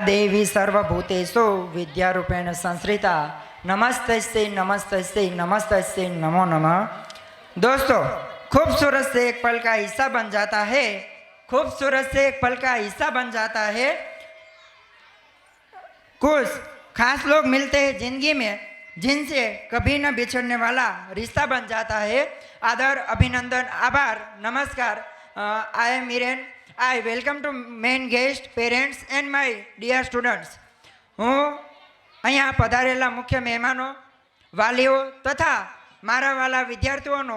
देवी सर्वभूतेषु विद्यारूपेण संस्कृता नमस्तस्यै नमस्तस्यै नमस्तस्यै नमो नमः। दोस्तों, खूबसूरत से एक पल का हिस्सा बन जाता है, खूबसूरत से एक पल का हिस्सा बन जाता है। कुछ खास लोग मिलते हैं जिंदगी में जिनसे कभी न बिछड़ने वाला रिश्ता बन जाता है। आदर, अभिनंदन, आभार, नमस्कार। I am Miren. I welcome to main guest, parents and my dear students. હું અહીંયા પધારેલા મુખ્ય મહેમાનો, વાલીઓ તથા મારા વાલા વિદ્યાર્થીઓનો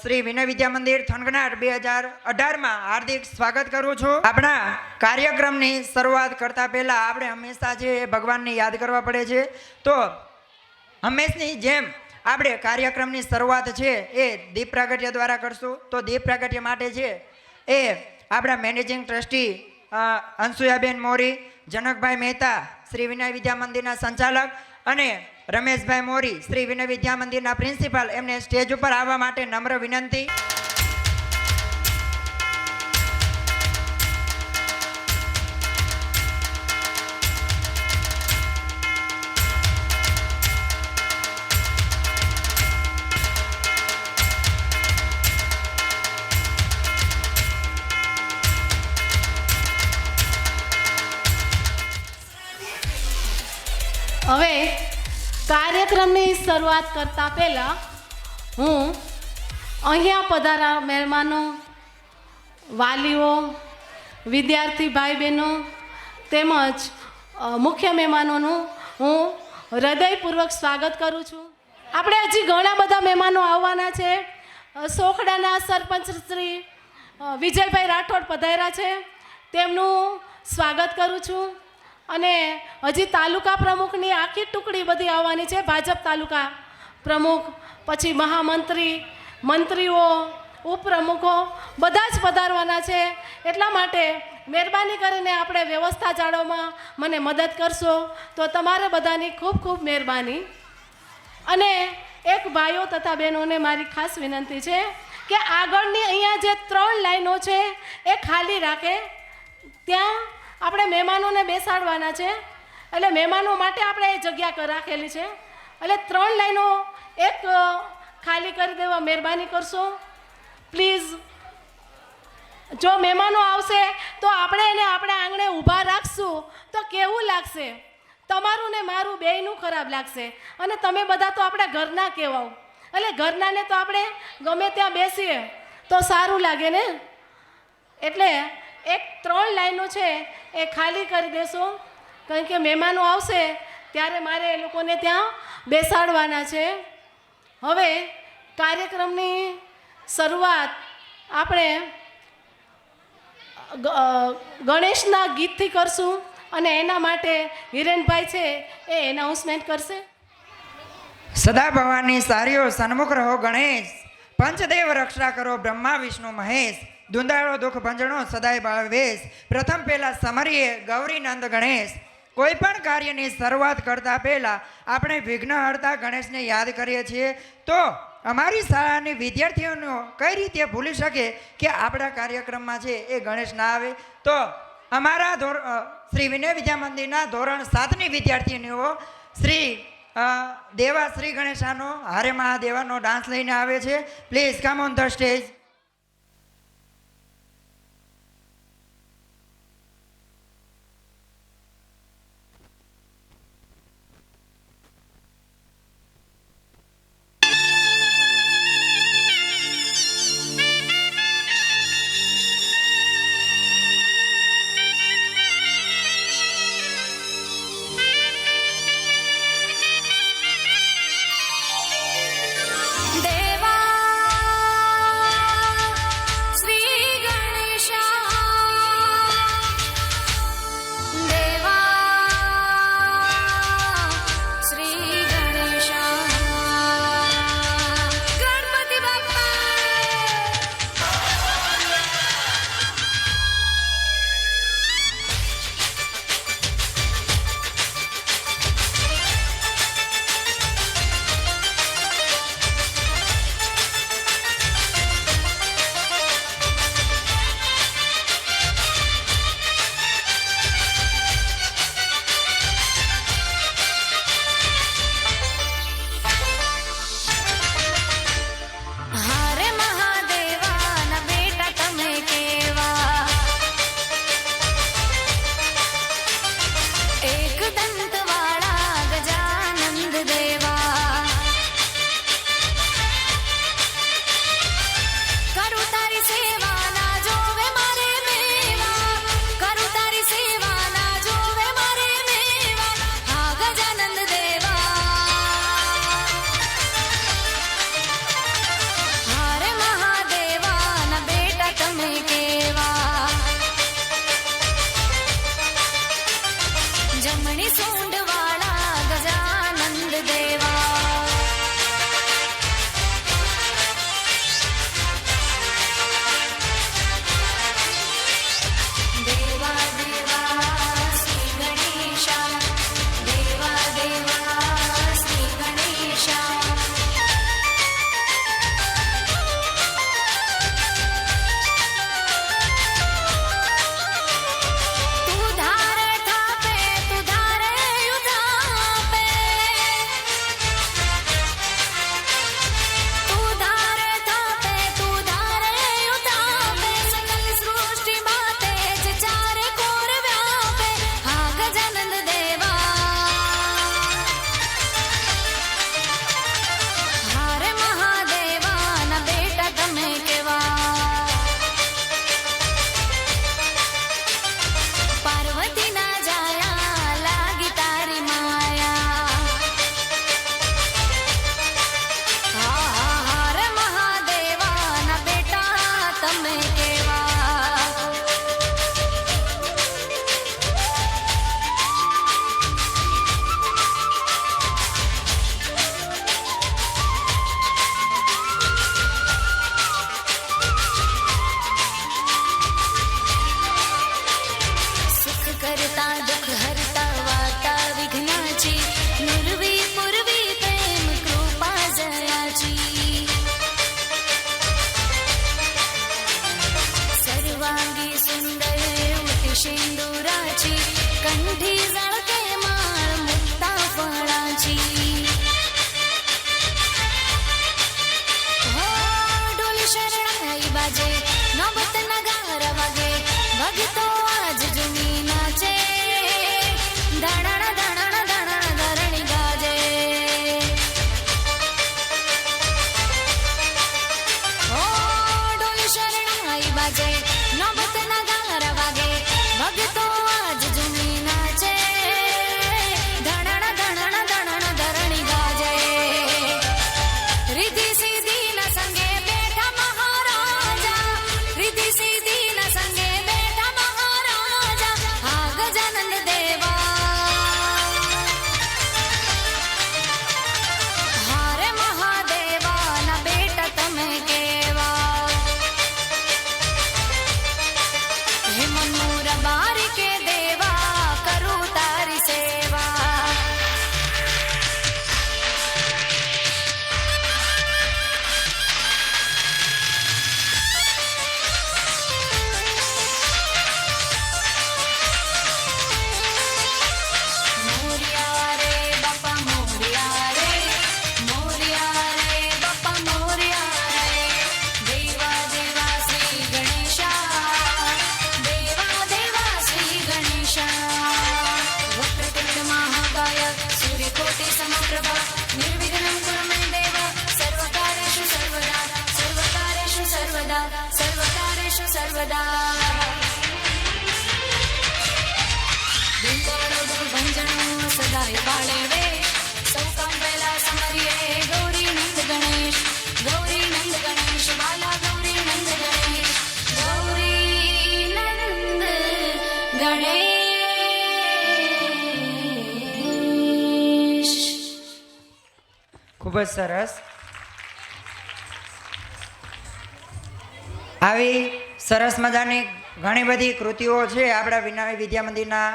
શ્રી વિનય વિદ્યા મંદિર થનગનાટ 2018માં હાર્દિક સ્વાગત કરું છું। આપણા કાર્યક્રમની શરૂઆત કરતા પહેલાં આપણે હંમેશા જે ભગવાનને યાદ કરવા પડે છે, તો હંમેશની જેમ આપણે કાર્યક્રમની શરૂઆત છે એ દીપ પ્રાગટ્ય દ્વારા કરશું। તો દીપ પ્રાગટ્ય માટે છે એ આપણા મેનેજિંગ ટ્રસ્ટી અંશુયાબેન મોરી, જનકભાઈ મહેતા, શ્રી વિનય વિદ્યા મંદિરના સંચાલક અને રમેશભાઈ મોરી, શ્રી વિનય વિદ્યા મંદિરના પ્રિન્સિપાલ, એમને સ્ટેજ ઉપર આવવા માટે નમ્ર વિનંતી। હવે કાર્યક્રમની શરૂઆત કરતા પહેલાં હું અહીંયા પધારા મહેમાનો, વાલીઓ, વિદ્યાર્થી ભાઈ બહેનો તેમજ મુખ્ય મહેમાનોનું હું હૃદયપૂર્વક સ્વાગત કરું છું। આપણે હજી ઘણા બધા મહેમાનો આવવાના છે। સોખડાના સરપંચ શ્રી વિજયભાઈ રાઠોડ પધાર્યા છે, તેમનું સ્વાગત કરું છું। અને હજી તાલુકા પ્રમુખની આખી ટુકડી બધી આવવાની છે, ભાજપ તાલુકા પ્રમુખ, પછી મહામંત્રી, મંત્રીઓ, ઉપપ્રમુખો બધા જ પધારવાના છે। એટલા માટે મહેરબાની કરીને આપણે વ્યવસ્થા જાળવવામાં મને મદદ કરશો તો તમારે બધાની ખૂબ ખૂબ મહેરબાની। અને એક ભાઈઓ તથા બહેનોને મારી ખાસ વિનંતી છે કે આગળની અહીંયા જે 3 લાઈનો છે એ ખાલી રાખે, ત્યાં આપણે મહેમાનોને બેસાડવાના છે, એટલે મહેમાનો માટે આપણે એ જગ્યા રાખેલી છે, એટલે 3 લાઈનો એક ખાલી કરી દેવા મહેરબાની કરશો પ્લીઝ। જો મહેમાનો આવશે તો આપણે એને આપણા આંગણે ઊભા રાખશું તો કેવું લાગશે? તમારું ને મારું બેયનું ખરાબ લાગશે, અને તમે બધા તો આપણા ઘરના કહેવાઓ, એટલે ઘરનાને તો આપણે ગમે ત્યાં બેસીએ તો સારું લાગે ને। એટલે એક 3 લાઈનો છે એ ખાલી કરી દેશો, કારણ કે મહેમાનો આવશે ત્યારે મારે એ લોકોને ત્યાં બેસાડવાના છે। હવે કાર્યક્રમની શરૂઆત આપણે ગણેશના ગીતથી કરશું, અને એના માટે હિરેનભાઈ છે એ એનાઉન્સમેન્ટ કરશે। સદા ભવાની સારીઓ સન્મુખ રહો ગણેશ, પંચદેવ રક્ષા કરો બ્રહ્મા વિષ્ણુ મહેશ, ધુંધાળો દુઃખ ભંજણો સદાય બાળવેશ, પ્રથમ પહેલા સમરીએ ગૌરી નંદ ગણેશ। કોઈ પણ કાર્યની શરૂઆત કરતા પહેલા આપણે વિઘ્નહર્તા ગણેશને યાદ કરીએ છીએ, તો અમારી શાળાની વિદ્યાર્થીઓનો કઈ રીતે ભૂલી શકે કે આપણા કાર્યક્રમમાં છે એ ગણેશ ના આવે? તો અમારા શ્રી વિનય વિદ્યા મંદિરના ધોરણ 7ની વિદ્યાર્થીનીઓ શ્રી દેવા શ્રી ગણેશાનો હારે મહાદેવાનો ડાન્સ લઈને આવે છે। Please come on the stage. देवा બાજે નોબત નગાર વાગે ભગતો આજ જુમી નાચે ધણણ ધણણ ધણણ ધરણી ગાજે ઓ ડોલી શરણાઈ બાજે નોબત નગાર વાગે ભગતો આજ જુમી નાચે ધણણ ધણણ ધણણ ધરણી ગાજે रिद्धि सिद्धि न संगे बैठा महाराजा रिद्धि सिद्धि न संगे बैठा महाराजा हाँ गजानंद देवा हारे महादेवा न बेटा तमे केवा हे मनूर बारी के देवा करूँ तारी सेवा મોરિયા રે બાપા મોરિયા રે બાપા મોરિયા રે દેવા દેવા શ્રી ગણેશા દેવા દેવા શ્રી ગણેશા વક્રતુંડ મહાકાય સૂર્યકોટિ સમપ્રભા નિર્વિઘ્नं કુરુ મે દેવ સર્વકાર્યેષુ સર્વદા સર્વકાર્યેષુ સર્વદા સર્વકાર્યેષુ સર્વદા ભંજનો સદાય બાળે રે સૌ કામ પહેલા સમરીએ ગૌરી નંદ ગણેશ વાલા ગૌરી નંદ ગણેશ ગૌરી નંદ ગણેશ ખૂબ જ સરસ. આવી સરસ મજાની ઘણી બધી કૃતિઓ છે આપણા વિનાવી વિદ્યા મંદિરના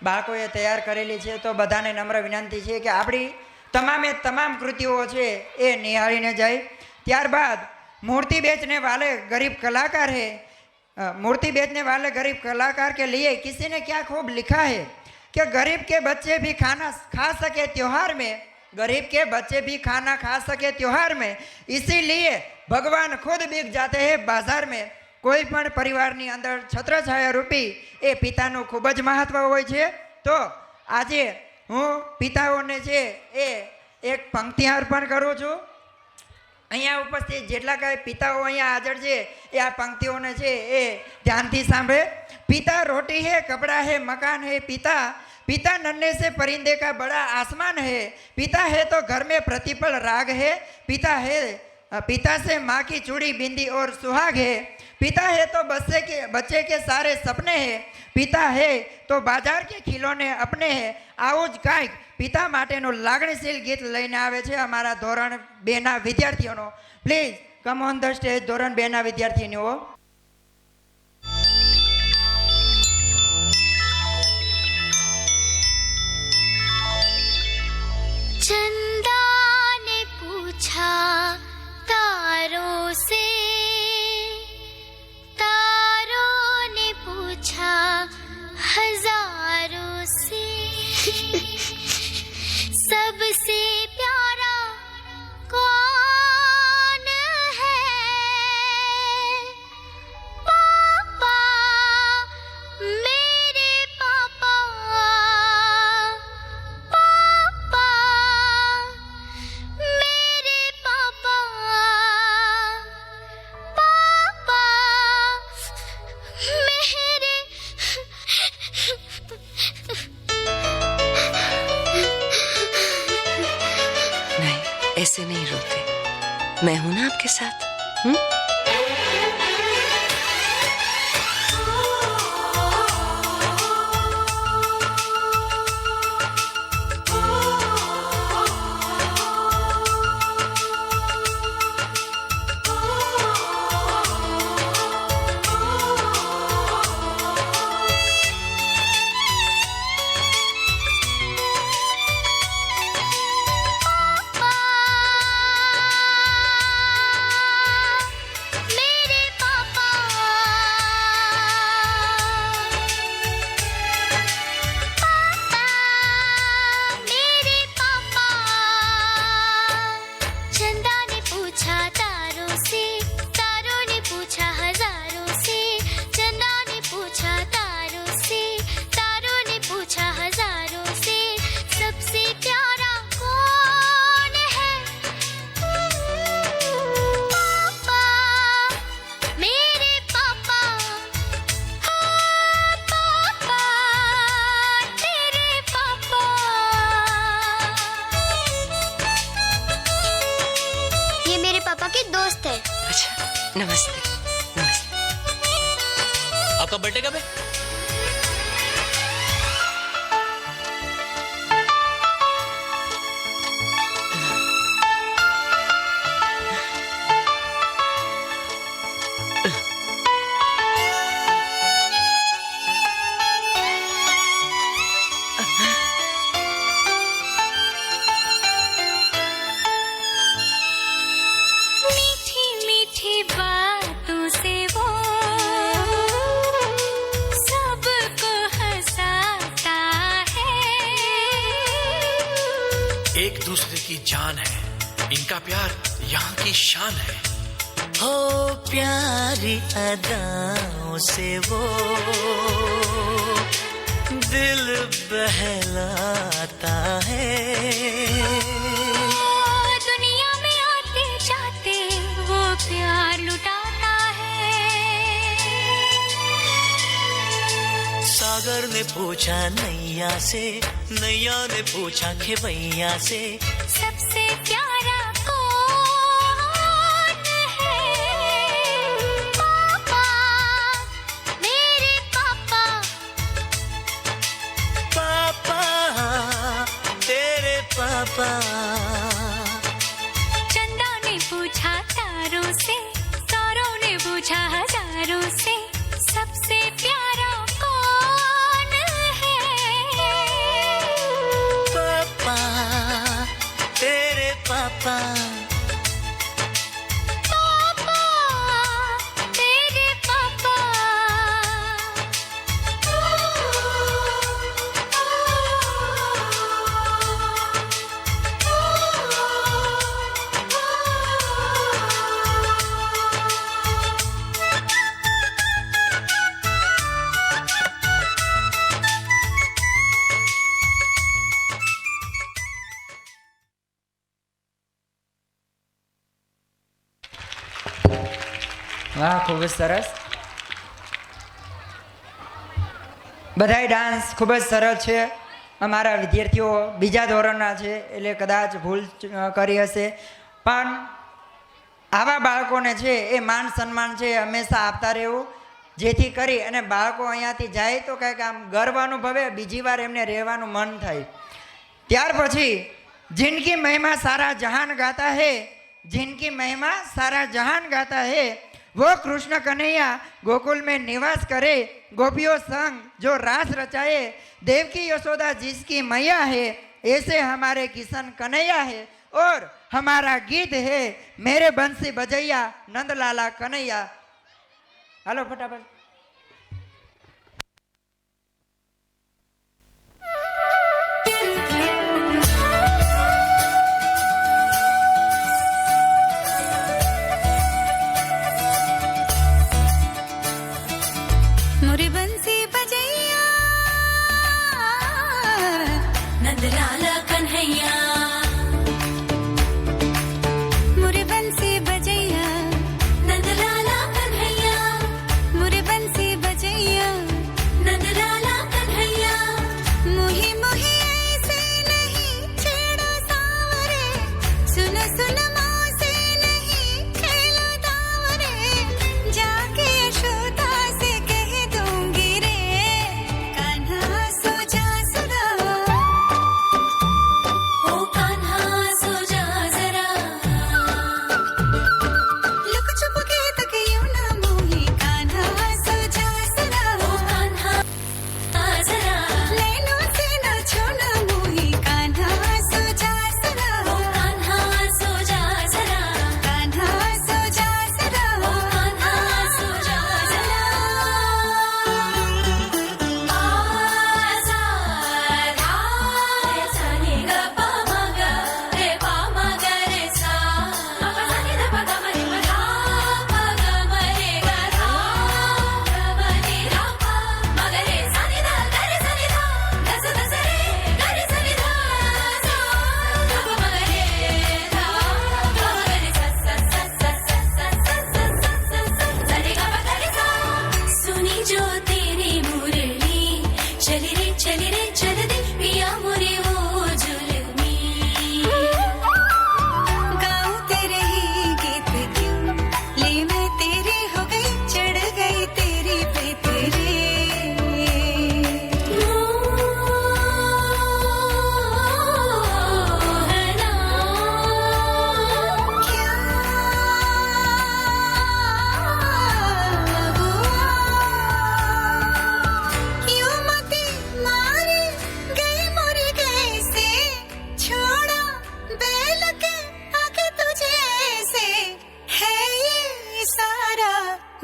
બાળકોએ તૈયાર કરેલી છે. તો બધાને નમ્ર વિનંતી છે કે આપણી તમામે તમામ કૃતિઓ છે એ નિહાળીને જાય. ત્યારબાદ मूर्ति बेचने वाले गरीब कलाकार है, मूर्ति बेचने वाले गरीब कलाकार के लिए किसी ने क्या खूब लिखा है कि गरीब के बच्चे भी खाना खा सके त्योहार में, गरीब के बच्चे भी खाना खा सके त्योहार में, इसीलिए भगवान खुद बिक जाते हैं बाजार में. કોઈ પણ પરિવારની અંદર છત્રછાયા રૂપી એ પિતાનું ખૂબ જ મહત્વ હોય છે. તો આજે હું પિતાઓને છે એ એક પંક્તિ અર્પણ કરું છું. અહીંયા ઉપસ્થિત જેટલા કાંઈ પિતાઓ અહીંયા હાજર છે એ આ પંક્તિઓને છે એ ધ્યાનથી સાંભળે. પિતા રોટી હે કપડા હે મકાન હે पिता पिता नन्हे से परिंदे का बड़ा आसमान है, पिता है तो घर में प्रतिपल राग है, पिता है पिता से माँ की चूड़ी बिंदी और सुहाग है, पिता है तो बच्चे के सारे सपने हैं, पिता है તો બાજાર કે ખિલોને અપને હે. આવું જ કાંઈક પિતા માટેનું લાગણીશીલ ગીત લઈને આવે છે અમારા ધોરણ 2 ના વિદ્યાર્થીઓનો. Please come on the stage ધોરણ 2 ના વિદ્યાર્થીનીઓ. चंदा ने पूछा तारों से, तारों ने पूछा हजारों से, सबसे प्यारा कौन है? पापा, मेरे पापा, पापा, मेरे पापा, पापा, मेरे नहीं, ऐसे नहीं रोते. मैं हूं ना आपके साथ. की दोस्त है। अच्छा, नमस्ते। नमस्ते। आपका बर्थडे कब है? मीठी मीठी बातों से वो सबको हंसाता है। एक दूसरे की जान है, इनका प्यार यहाँ की शान है। हो प्यारी अदाओं से वो दिल बहलाता है। दुनिया में आते जाते वो प्यार लुटाता है। सागर ने पूछा नैया से, नैया ने पूछा खेवैया से, सबसे प्यारा कौन है? पापा, मेरे पापा। पापा तेरे पापा। चंदा ने पूछा तारों से, तारों ने पूछा हजारों से, सबसे प्यारा कौन है? पापा तेरे पापा। पापा, तेरे पापा। વાહ, ખૂબ જ સરસ. બધાય ડાન્સ ખૂબ જ સરળ છે. અમારા વિદ્યાર્થીઓ બીજા ધોરણના છે એટલે કદાચ ભૂલ કરી હશે, પણ આવા બાળકોને છે એ માન સન્માન છે હંમેશા આપતા રહેવું, જેથી કરી અને બાળકો અહીંયાથી જાય તો કંઈક આમ ગર્વ અનુભવે, બીજી વાર એમને રહેવાનું મન થાય. ત્યાર પછી जिनकी महिमा सारा जहान गाता है, जिनकी महिमा सारा जहान गाता है, वो कृष्ण कन्हैया गोकुल में निवास करे, गोपियों संग जो रास रचाए, देवकी यशोदा जिसकी मैया है, ऐसे हमारे किशन कन्हैया है। और हमारा गीत है मेरे बंसी बजैया नंदलाला कन्हैया। हेलो फटाफट। मोरे बंसी बजैया नंदलाला कन्हैया, मोरे बंसी बजैया नंदलाला कन्हैया, मोरे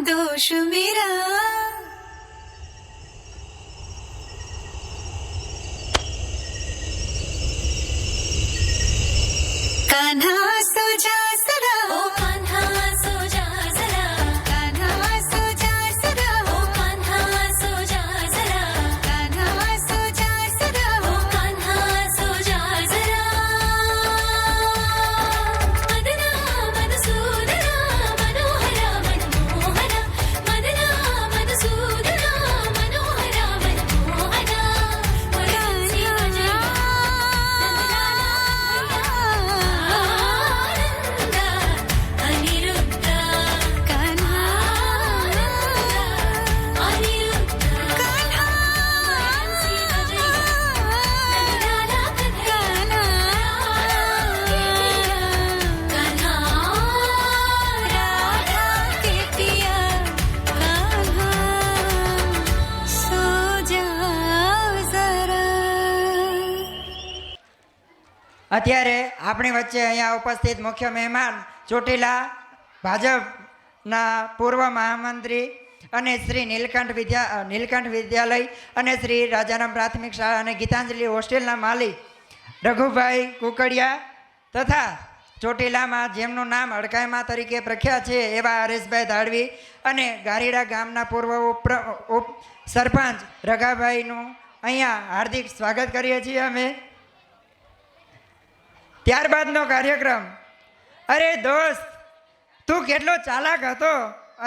दोष मेरा कान्हा सो जा जरा ओ कान्हा सो जा जरा कान्हा सो जा जरा ओ कान्हा सो जा जरा कान्हा सो जा जरा ओ कान्हा सो जा जरा मदना मधुसूदना मनोहरा मनमोहना मदना मधुसूदना मनोहरा मनमोहना वरसी भजन अनिरुद्ध कान्हा अनिरुद्ध कान्हा वरसी भजन कान्हा राधा के पिया कान्हा सो जाओ जरा અત્યારે આપણી વચ્ચે અહીંયા ઉપસ્થિત મુખ્ય મહેમાન ચોટીલા ભાજપના પૂર્વ મહામંત્રી અને શ્રી નીલકંઠ વિદ્યાલય અને શ્રી રાજારામ પ્રાથમિક શાળા અને ગીતાંજલિ હોસ્ટેલના માલિક રઘુભાઈ કુકડિયા તથા ચોટીલામાં જેમનું નામ હડકાઈમાં તરીકે પ્રખ્યાત છે એવા હરેશભાઈ ધાડવી અને ગારીડા ગામના પૂર્વ ઉપ સરપંચ રઘાભાઈનું અહીંયા હાર્દિક સ્વાગત કરીએ છીએ અમે. ત્યારબાદનો કાર્યક્રમ. અરે દોસ્ત તું કેટલો ચાલાક હતો,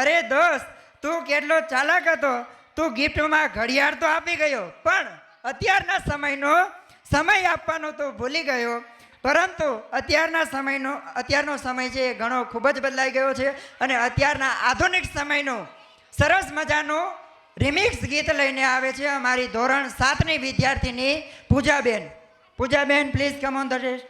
અરે દોસ્ત તું કેટલો ચાલાક હતો, તું ગિફ્ટમાં ઘડિયાળ તો આપી ગયો પણ અત્યારના સમય આપવાનો તો ભૂલી ગયો. પરંતુ અત્યારનો સમય છે એ ઘણો ખૂબ જ બદલાઈ ગયો છે અને અત્યારના આધુનિક સમયનો સરસ મજાનું રિમિક્સ ગીત લઈને આવે છે અમારી ધોરણ 7ની વિદ્યાર્થીની Poojaben. Poojaben please come on the stage.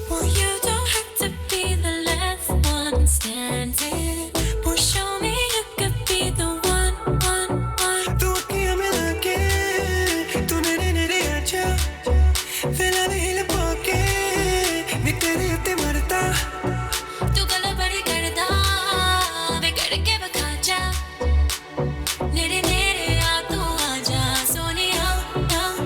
Well, you don't have to be the last one standing. Well, show me you could be the one. तू अखियां मिला के तू नेरे नेरे आजा फिर अभी हिल पाके नी तेरे उत्ते मरता तू गला बड़ी करदा बिगड़ के बखा जा नेरे नेरे आ तू आजा Sonia down.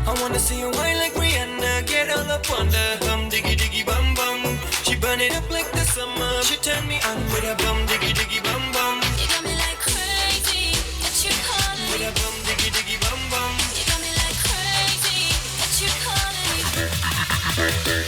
I wanna see you whine like Rihanna, get all up on the bum diggy diggy bum bum. She burn it up like the summer. She turn me on with a bum diggy diggy bum bum. You got me like crazy that you're calling With me. a bum diggy diggy bum bum. You got me like crazy that you're calling me.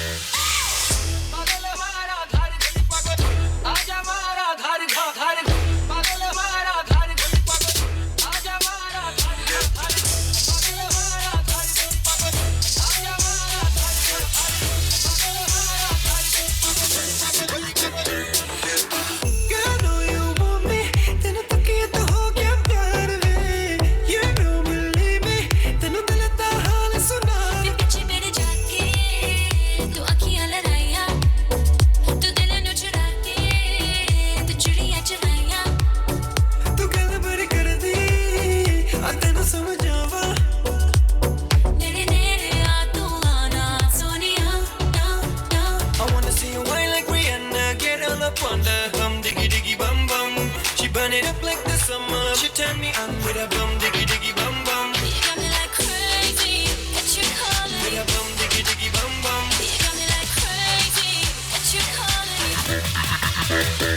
Girl, I know you want me. तेनू तकिए तो हो गया प्यार वे. You don't believe me. तेनू दिल दा हाल सुना. फिर पीछे मेरे जाके तू अखियां लड़ाइया तू दिल नू चुरा के तू चिड़िया चलाइया तू गल बड़ी कर दी. आ तेनू समझ आवा. नेरे नेरे आ तू आना Sonia down. I wanna see you whine like Rihanna, get all up on the bum diggy diggy bum bum. She burn it up like the summer. She turn me on with a bum diggy diggy bum bum. You got me like crazy that you're calling With me. a bum diggy diggy bum bum. You got me like crazy that you're calling me.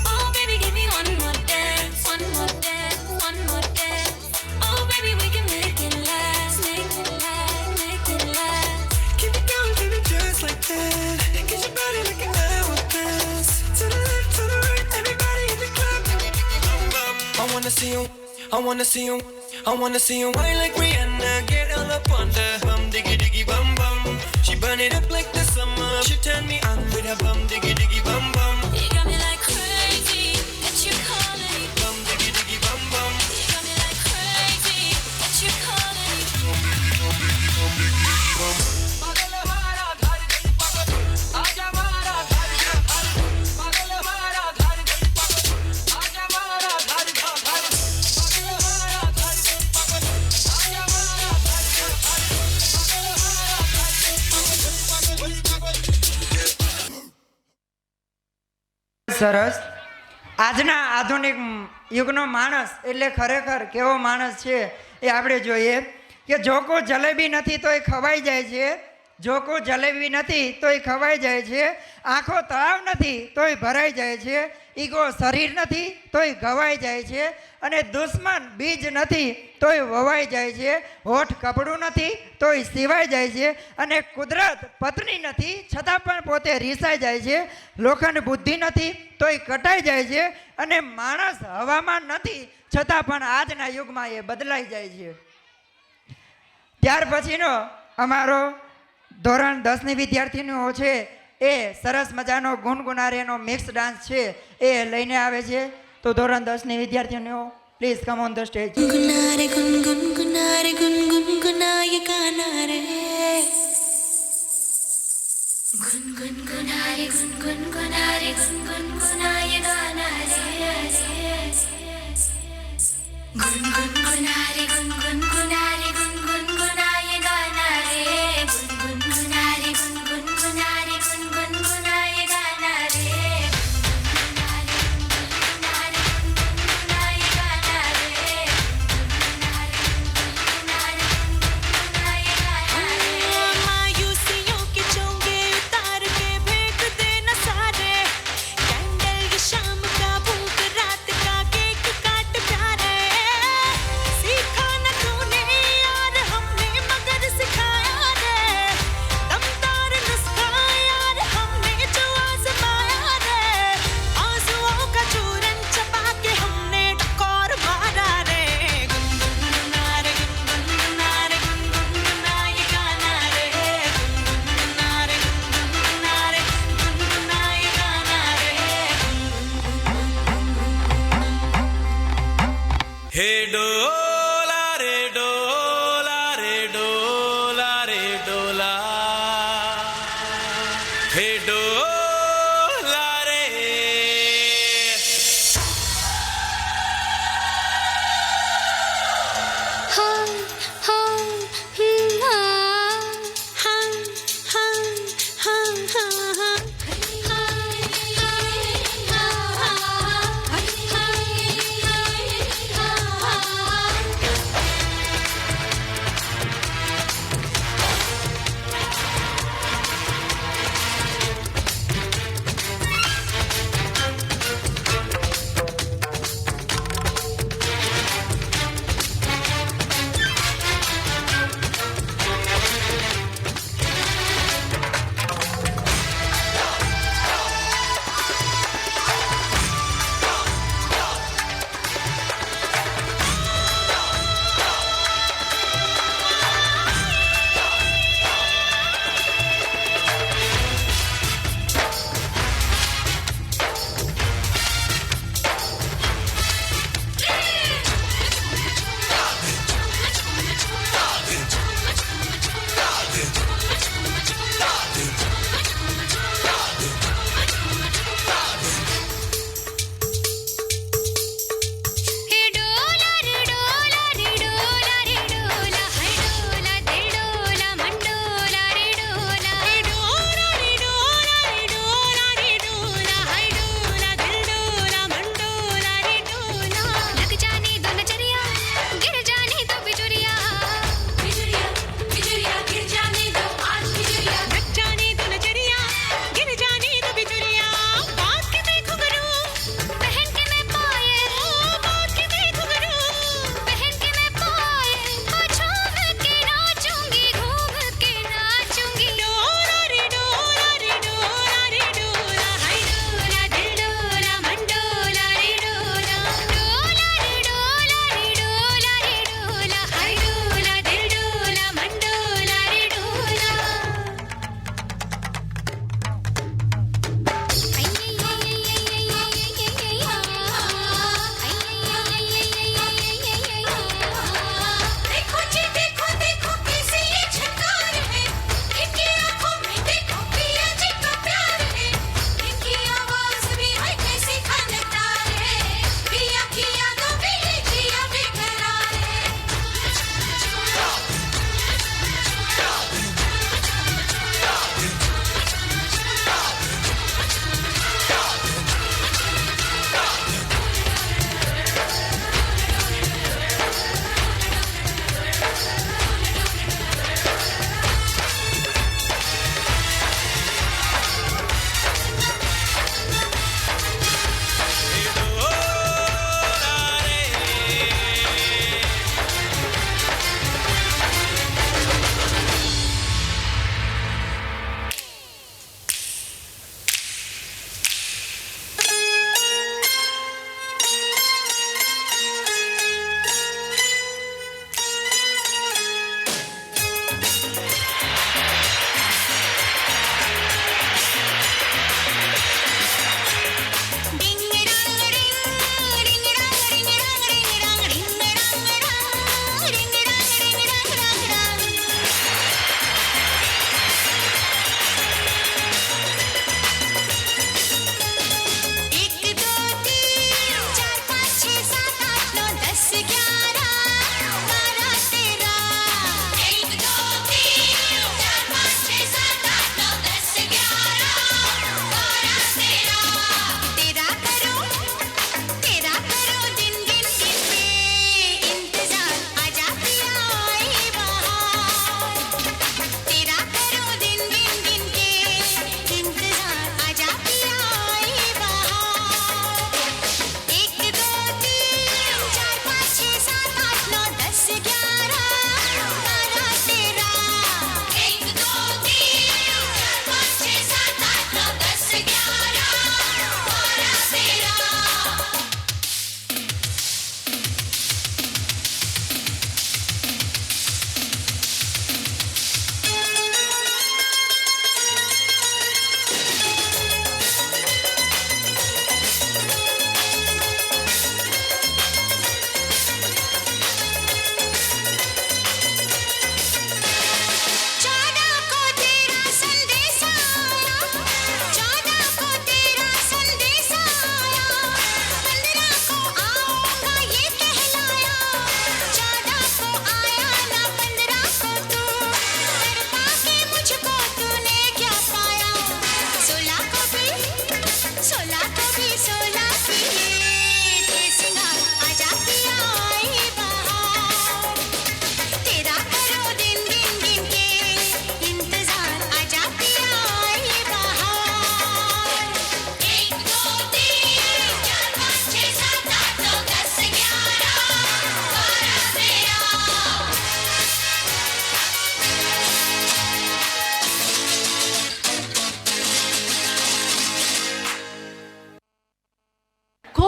Oh baby, give me one wanna see you, I wanna see you, I wanna see you wine like Rihanna, get all up on the bum diggy diggy bum bum. She burn it up like the summer. She turn me on with a bum diggy diggy bum bum. You got me like crazy that you calling me. Bum diggy diggy bum bum. You got me like crazy that you calling me. સરસ. આજના આધુનિક યુગનો માણસ એટલે ખરેખર કેવો માણસ છે એ આપણે જોઈએ કે જો કોઈ જલેબી નથી તો એ ખવાઈ જાય છે, જો કોઈ જલેબી નથી તો એ ખવાઈ જાય છે, આંખો તળાવ નથી તો એ ભરાઈ જાય છે, ઈગો શરીર નથી તો એ ઘવાઈ જાય છે, અને દુશ્મન બીજ નથી તો એ વવાઈ જાય છે, હોઠ કપડું નથી તો એ સિવાય જાય છે, અને કુદરત પત્ની નથી છતાં પણ પોતે રીસાઈ જાય છે, લોખંડ બુદ્ધિ નથી તો એ કટાઈ જાય છે, અને માણસ હવામાન નથી છતાં પણ આજના યુગમાં એ બદલાઈ જાય છે. ત્યાર પછીનો અમારો ધોરણ 10ની વિદ્યાર્થીનીઓ છે એ સરસ મજાનો ગુનગુનારેનો મિક્સ ડાન્સ છે એ લઈને આવે છે. તો ધોરણ 10ની વિદ્યાર્થીનીઓ please come on the stage. गुनगुनारे गुनगुनारे गुनगुनाए गाना रे. गुनगुनारे गुनगुनारे गुनगुनाए गाना रे. गुनगुनारे गुनगुनारे गुनगुनाए गाना रे. गुनगुनारे गुनगुनारे गुनगुनाए गाना रे. मायूसियों के चोंगे उतार के फेंक देना सारे. कैंडल ये शाम का भूख रात का केक काट प्यारे. सीखा न तूने यार हमने मगर सिखाया रे. दमदार नुस्खा यार हमने जो आजमाया रे. आंसुओं का चूरन चबा के हमने टकोर मारा रे. गुनगुनारे गुनगुनारे गुनगुनाए गाना रे. गुनगुनारे गुनगुनारे गुनगुनाए गाना रे. हे डोला रे डोला रे डोला रे डोला. हे डोला रे. हम हम हम हम हम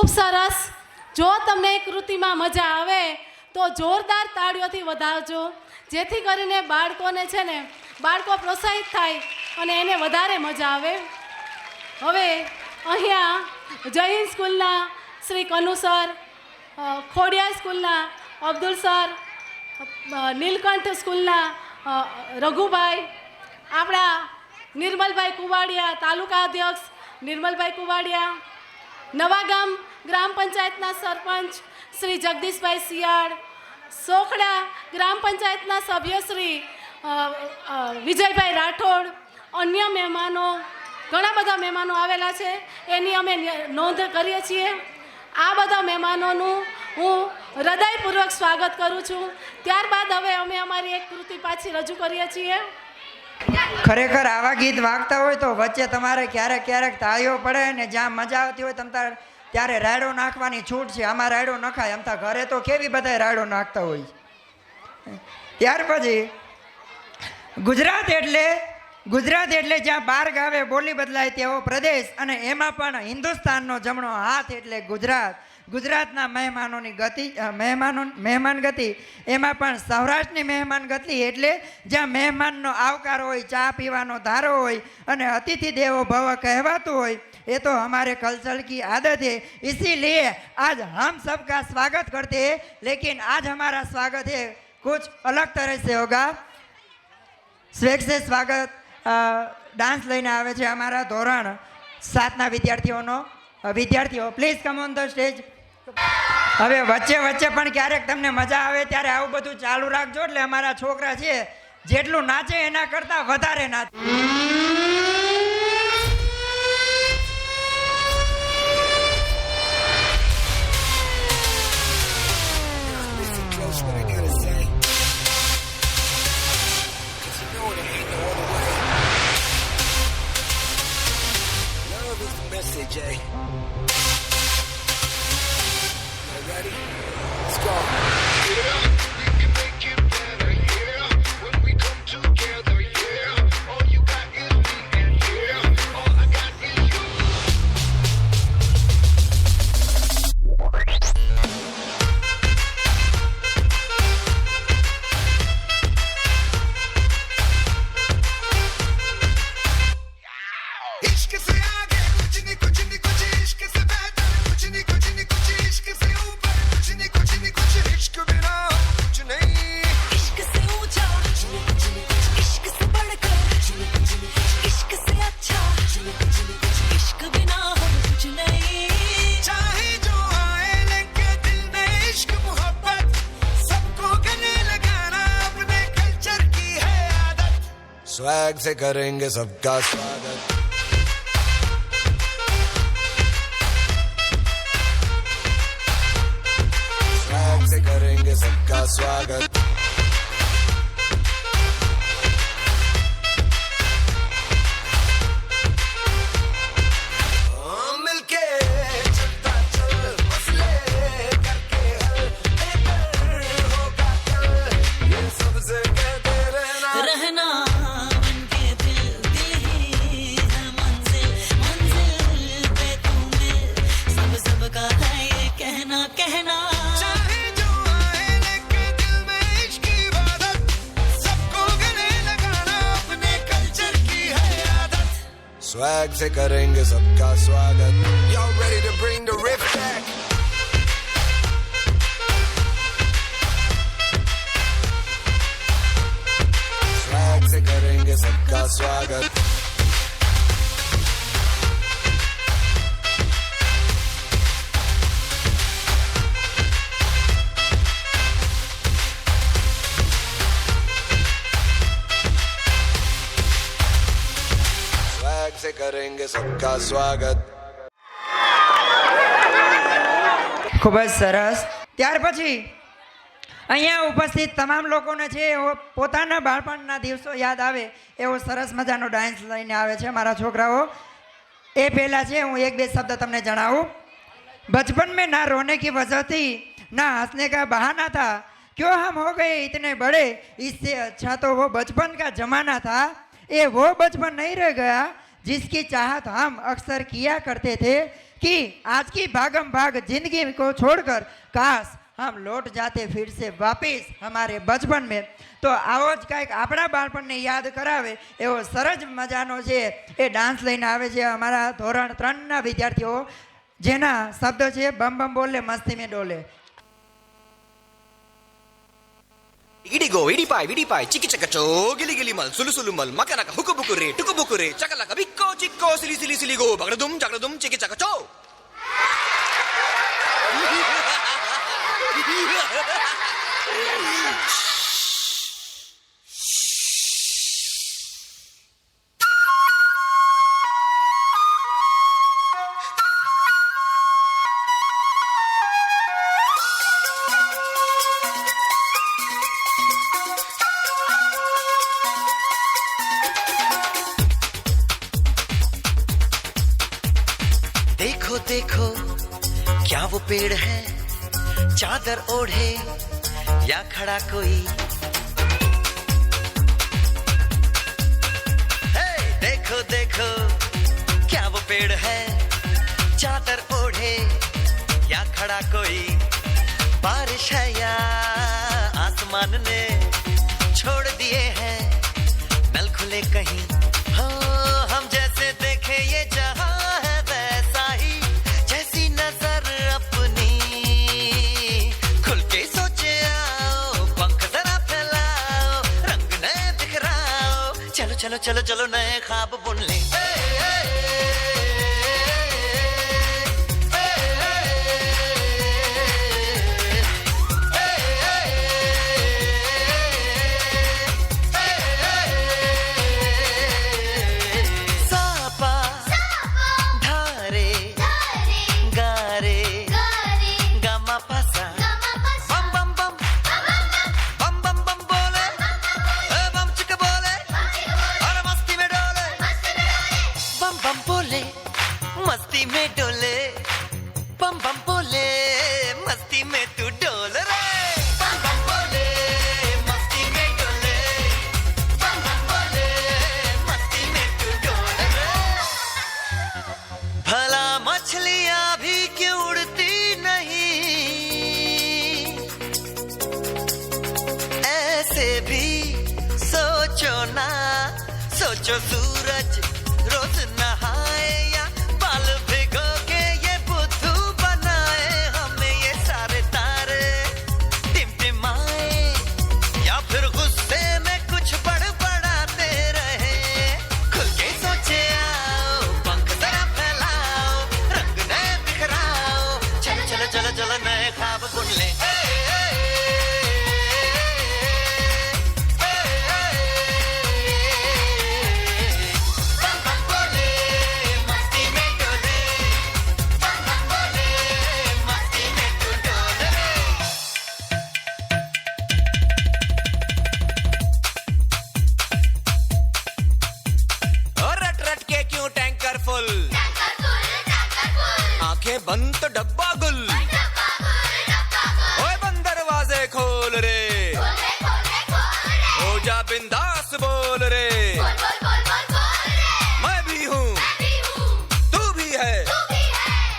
ખૂબ સરસ. જો તમને એ કૃતિમાં મજા આવે તો જોરદાર તાળીઓથી વધાવજો, જેથી કરીને બાળકોને છે ને બાળકો પ્રોત્સાહિત થાય અને એને વધારે મજા આવે. હવે અહીંયા જય હિન્દ સ્કૂલના શ્રી કનુ સર, ખોડિયાર સ્કૂલના અબ્દુલ સર, નીલકંઠ સ્કૂલના રઘુભાઈ, આપણા નિર્મલભાઈ કુવાડિયા, તાલુકા અધ્યક્ષ નિર્મલભાઈ કુવાડિયા, નવાગામ ગ્રામ પંચાયતના સરપંચ શ્રી જગદીશભાઈ શિયાળ, સોખડા ગ્રામ પંચાયતના સભ્ય શ્રી વિજયભાઈ રાઠોડ, અન્ય મહેમાનો, ઘણા બધા મહેમાનો આવેલા છે, એની અમે નોંધ કરીએ છીએ. આ બધા મહેમાનોનું હું હૃદયપૂર્વક સ્વાગત કરું છું. ત્યારબાદ હવે અમે અમારી એક કૃતિ પાછી રજૂ કરીએ છીએ. ખરેખર આવા ગીત વાગતા હોય તો વચ્ચે તમારે ક્યારેક ક્યારેક તાળીઓ પડે ને જ્યાં મજા આવતી હોય ત્યારે રાયડો નાખવાની છૂટ છે. આમાં રાયડો નખાય, આમ તો ઘરે તો કેવી બધા રાયડો નાખતા હોય. ત્યાર પછી ગુજરાત એટલે જ્યાં 12 ગાવે બોલી બદલાય તેવો પ્રદેશ, અને એમાં પણ હિન્દુસ્તાનનો જમણો હાથ એટલે ગુજરાત. ગુજરાતના મહેમાન ગતિ, એમાં પણ સૌરાષ્ટ્રની મહેમાન ગતિ એટલે જ્યાં મહેમાનનો આવકાર હોય, ચા પીવાનો ધારો હોય અને અતિથિ દેવો ભવ કહેવાતું હોય. ये तो हमारे कल्चर की आदत है, इसीलिए आज हम सबका स्वागत करते हैं. लेकिन आज हमारा स्वागत है कुछ अलग तरह से होगा. स्वेग से स्वागत डांस લઈને આવે છે અમારા ધોરણ 7ના વિદ્યાર્થીઓ. Please come on the stage. હવે વચ્ચે પણ ક્યારેક તમને મજા આવે ત્યારે આવું બધું ચાલુ રાખજો, એટલે અમારા છોકરા છે જેટલું નાચે એના કરતાં વધારે નાચે. What I gotta say, 'cause you know it ain't no other way. Love is the message, eh? You ready? Let's go. इश्क से आगे कुछ नहीं कुछ इश्क से बेहतर कुछ नहीं कुछ इश्क से ऊपर कुछ नहीं कुछ इश्क बिना कुछ नहीं इश्क से ऊंचा कुछ नहीं इश्क से बढ़कर कुछ नहीं इश्क से अच्छा कुछ नहीं इश्क बिना हम कुछ नहीं. चाहे जो आए लेके दिल में इश्क मोहब्बत सबको गले लगाना अपने कल्चर की है आदत. स्वैग से करेंगे सबका स्वागत. से करेंगे सबका स्वागत. मिलके चलता चल मसले करके हल बेहतर होगा कल. ये सबसे कहते रहना बनके दिल ही है मंजिल पे तू मिल. सबका है ये कहना चाहे जो आए लेके दिल में इश्क की इबादत सबको गले लगाना अपने कल्चर की है आदत. स्वैग से करेंगे सबका स्वागत. Y'all ready to bring the riff back? Swag से करेंगे सबका स्वागत. से करेंगे सबका स्वागत. ખૂબ જ સરસ. ત્યાર પછી અહીંયા ઉપસ્થિત તમામ લોકોને છે એવો પોતાના બાળપણના દિવસો યાદ આવે એવો સરસ મજાનો ડાન્સ લઈને આવે છે મારા છોકરાઓ. એ પહેલાં છે હું 1-2 શબ્દ તમને જણાવું. बचपन में ना रोने की वजह थी ना हंसने का बहाना था, क्यों हम हो गए इतने बड़े, इससे अच्छा तो वो बचपन का जमाना था. ये वो बचपन नहीं रह गया जिसकी चाहत हम अक्सर किया करते थे. कि आज की भागम भाग जिंदगी को छोड़कर काश हम लौट जाते फिर से वापिस हमारे बचपन में। तो आवो ज कांईक आपણા બાળપણને યાદ કરાવે એવો સરસ મજાનો છે એ ડાન્સ લઈને આવે છે અમારા ધોરણ 3ના વિદ્યાર્થીઓ, જેના શબ્દો છે બમ બમ બોલે મસ્તી में डोले। ఇడిగో ఇడిపాయ్ విడిపాయ్ చికి చకచో గిలి గిలి మల్ సులు సులు మల్ మకనక హుకు బుకురే టుకు బుకురే చకలక బిక్కో చిక్కో సిలి సిలి సిలిగో బగడదుం జగడదుం చికి చకచో। देखो देखो क्या वो पेड़ है चादर ओढ़े या खड़ा कोई, हे देखो देखो क्या वो पेड़ है चादर ओढ़े या खड़ा कोई, बारिश है या आसमान ने छोड़ दिए हैं नल खुले कहीं, हो हम जैसे देखे ये जहां है वैसा ही जैसी नजर अपनी, खुल के सोचे आओ पंख जरा फैलाओ रंग नए बिखराओ, चलो चलो चलो चलो नए ख्वाब बुन ले। मस्ती में डोले बम बम बोले मस्ती में तू डोल रे, बम बम बोले मस्ती में डोले बम बम बोले मस्ती में तू डोल रे। भला मछलियां भी क्यों उड़ती नहीं, ऐसे भी सोचो ना सोचो, सूरज रोज नहाए या बाल भिगो के ये बुद्धू बनाए, हमें ये सारे तारे टिमटिमाए या फिर गुस्से में कुछ बड़बड़ाते रहे, खुल के सोचे आओ पंख जरा फैलाओ रंग नए बिखराओ, चलो चलो चलो चलो नए ख्वाब बुन ले। आंखें बंद तो डब्बा गुल, ओए बंद दरवाजे खोल रे, हो जा बिंदास बोल रे, मैं भी हूँ तू भी है,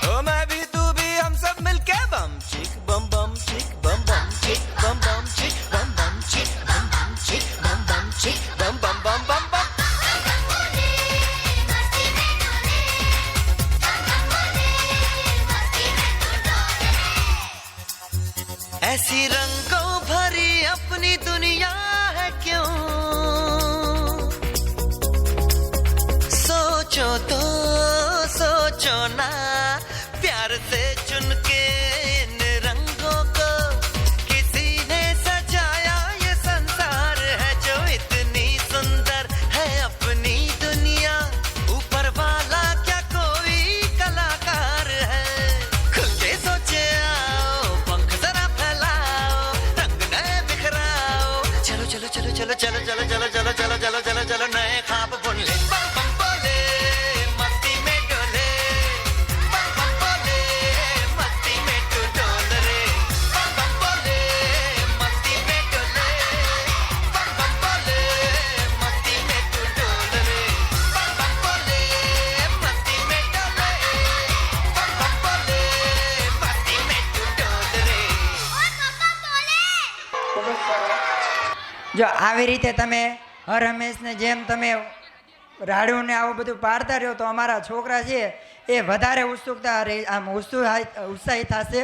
ओ मैं भी तू भी हम सब मिलके बम चिक बम बम चिक बम बम चिक बम बम चिक बम बम चिक बम बम चिक बम बम चिक बम बम बम बम बम। ऐसी रंगों भरी अपनी दुनिया है क्यों, सोचो तो सोचो ना प्यार से चुन के इन रंगों को, किसी ने सजाया ये संसार है जो इतनी सुंदर है अपनी दुनिया, ऊपर वाला क्या कोई कलाकार है, खुल के सोचे आओ पंख जरा चलो चलो चलो चलो चलो चलो चलो चलो चलो चलो चलो नए ख्वाब बुन ले, बम बम बोले मस्ती में डोले बम बम बोले मस्ती में तू डोल रे, बम बम बोले मस्ती में डोले बम बम बोले मस्ती में तू डोल रे, बम बम बोले मस्ती में डोले बम જો આવી રીતે તમે હર હંમેશને જેમ તમે રાડું ને આવું બધું પાડતા રહ્યો તો અમારા છોકરા છે એ વધારે ઉત્સુકતા આમ ઉત્સાહિત થશે.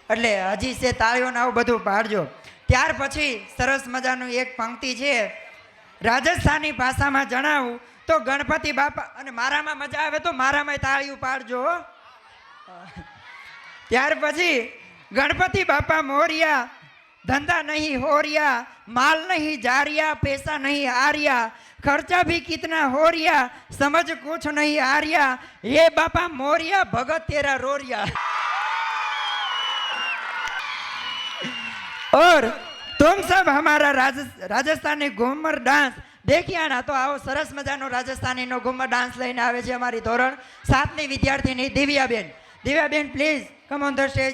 એટલે હજી છે તાળીઓને આવું બધું પાડજો. ત્યાર પછી સરસ મજાનું એક પંક્તિ છે, રાજસ્થાની ભાષામાં જણાવું તો ગણપતિ બાપા, અને મારામાં મજા આવે તો મારામાં તાળીઓ પાડજો. ત્યાર પછી ગણપતિ બાપા મોરિયા, धंधा नहीं हो रिया, माल नहीं जा रिया, पैसा नहीं आ रिया, खर्चा भी कितना हो रिया, समझ कुछ नहीं आ रिया, ये बापा मोरिया भगत तेरा रो रिया. और तुम सब हमारा राजस्थानी घूमर डांस देखिए आना. तो आओ सरस मजानो राजस्थानी नो घूमर डांस લઈને આવે છે અમારી ધોરણ 7 ની વિદ્યાર્થીની Divyaben. Divyaben please come on the stage.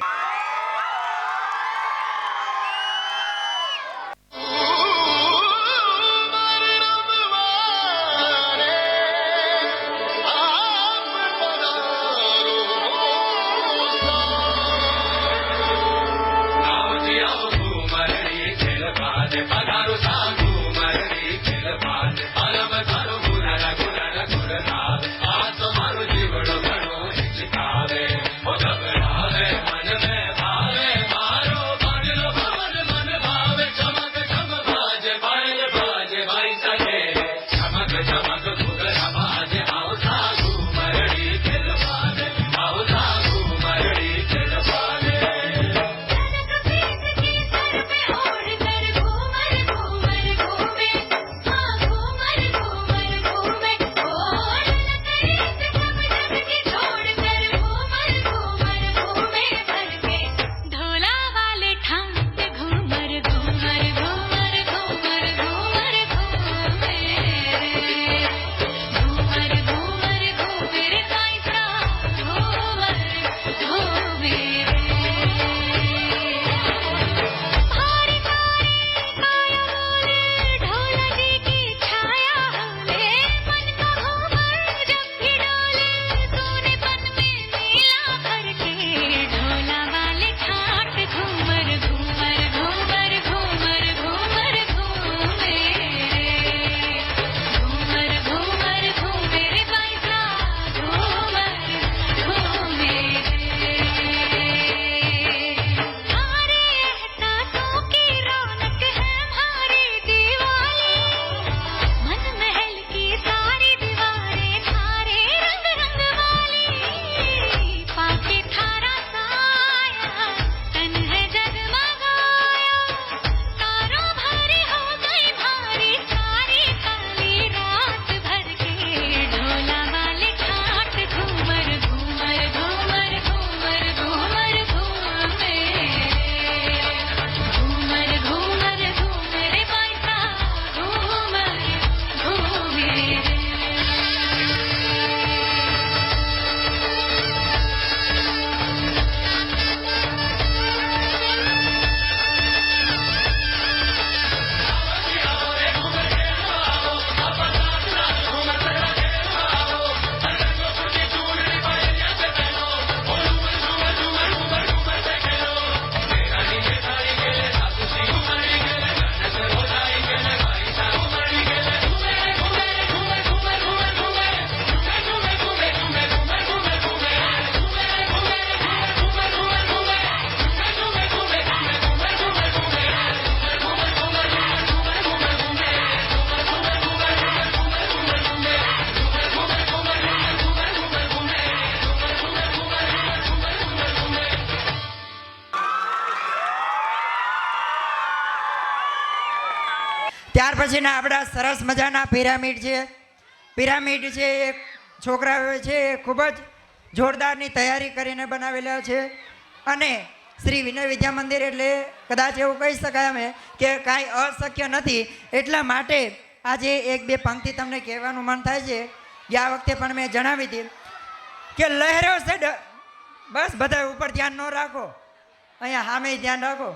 ત્યાર પછીના આપણા સરસ મજાના પિરામિડ છે. પિરામિડ છે એ છોકરાઓ છે એ ખૂબ જ જોરદારની તૈયારી કરીને બનાવેલા છે. અને શ્રી વિનય વિદ્યા મંદિર એટલે કદાચ એવું કહી શકાય અમે કે કાંઈ અશક્ય નથી. એટલા માટે આજે એક બે પંક્તિ તમને કહેવાનું મન થાય છે. ગયા વખતે પણ મેં જણાવી હતી કે લહેરો છે, બસ બધા ઉપર ધ્યાન ન રાખો, અહીંયા સામે ધ્યાન રાખો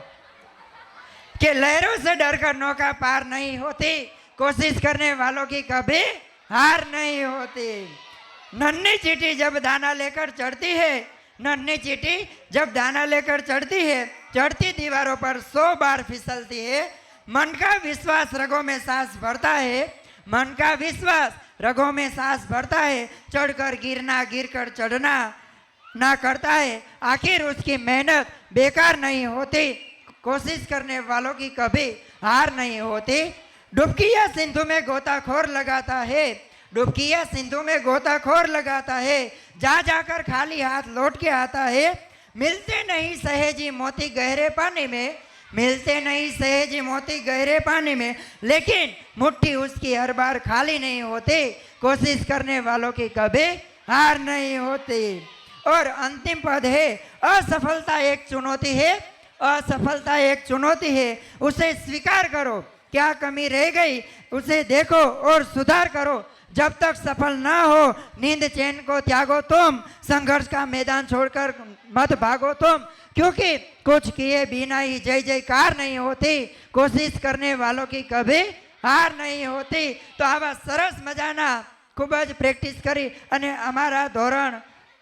कि लहरों से डरकर नौका पार नहीं होती, कोशिश करने वालों की कभी हार नहीं होती. नन्ही चींटी जब दाना लेकर चढ़ती है, नन्ही चींटी जब दाना लेकर चढ़ती है, चढ़ती दीवारों पर 100 बार फिसलती है, मन का विश्वास रगों में सांस भरता है, मन का विश्वास रगों में सांस भरता है, चढ़कर गिरना गिरकर चढ़ना ना करता है। आखिर उसकी मेहनत बेकार नहीं होती, कोशिश करने वालों की कभी हार नहीं होती। डुबकी या सिंधु में गोताखोर लगाता है, डुबकी या सिंधु में गोताखोर लगाता है, जा जाकर खाली हाथ लौट के आता है। मिलते नहीं सहेजी मोती गहरे पानी में, मिलते नहीं सहेजी मोती गहरे पानी में, लेकिन मुट्ठी उसकी हर बार खाली नहीं होती, कोशिश करने वालों की कभी हार नहीं होती। और अंतिम पद है, असफलता एक चुनौती है, असफलता एक चुनौती है, उसे स्वीकार करो, क्या कमी रह गई उसे देखो और सुधार करो। जब तक सफल ना हो नींद चैन को त्यागो तुम, संघर्ष का मैदान छोड़कर मत भागो तुम, क्योंकि कुछ किए बिना ही जय जयकार नहीं होती, कोशिश करने वालों की कभी हार नहीं होती। तो आवा सरस मजाना खूब ज प्रेक्टिस करी અને અમારા ધોરણ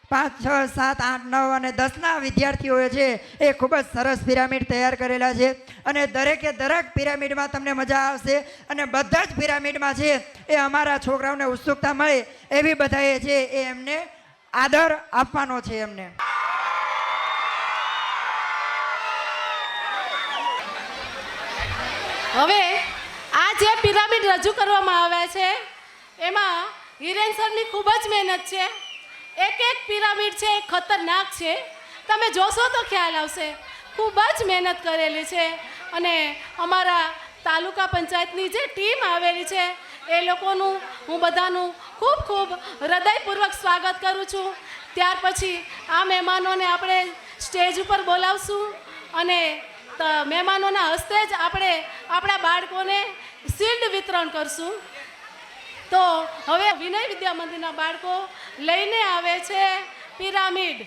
5, 6, 7, 8, 9 અને 10ના વિદ્યાર્થીઓએ છે એ ખૂબ જ સરસ પિરામિડ તૈયાર કરેલા છે અને દરેકે દરેક પિરામિડમાં તમને મજા આવશે અને બધા જ પિરામિડમાં છે એ અમારા છોકરાઓને ઉત્સુકતા મળે એવી બધાએ છે એ એમને આદર આપવાનો છે એમને। હવે આ જે પિરામિડ રજૂ કરવામાં આવ્યા છે એમાં હિરેન સરની ખૂબ જ મહેનત છે। એક એક પિરામિડ છે એ ખતરનાક છે, તમે જોશો તો ખ્યાલ આવશે, ખૂબ જ મહેનત કરેલી છે। અને અમારા તાલુકા પંચાયતની જે ટીમ આવેલી છે એ લોકોનું હું બધાનું ખૂબ ખૂબ હૃદયપૂર્વક સ્વાગત કરું છું। ત્યાર પછી આ મહેમાનોને આપણે સ્ટેજ ઉપર બોલાવશું અને મહેમાનોના હસ્તે જ આપણે આપણા બાળકોને શિલ્ડ વિતરણ કરશું। તો હવે વિનય વિદ્યા મંદિરના બાળકો લઈને આવે છે પિરામિડ।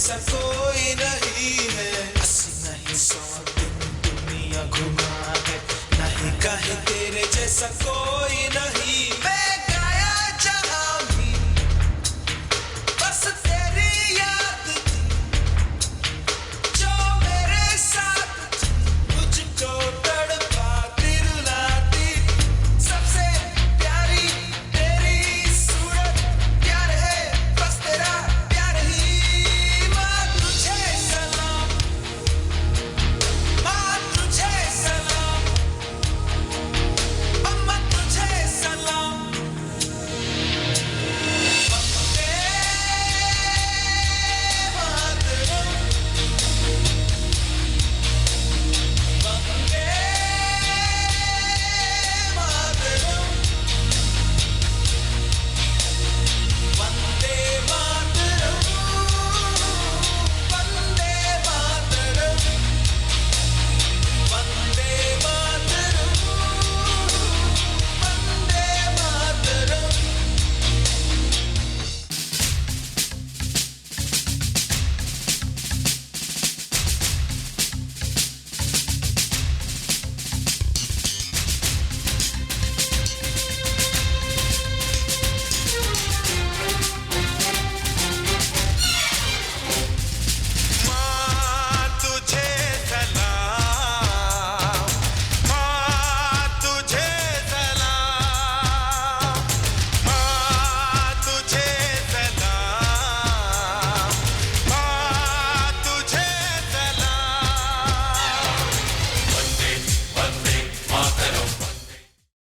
जैसा कोई नहीं है, 80 नहीं 100 दिन दुनिया घुमा है, नहीं कहीं तेरे जैसा कोई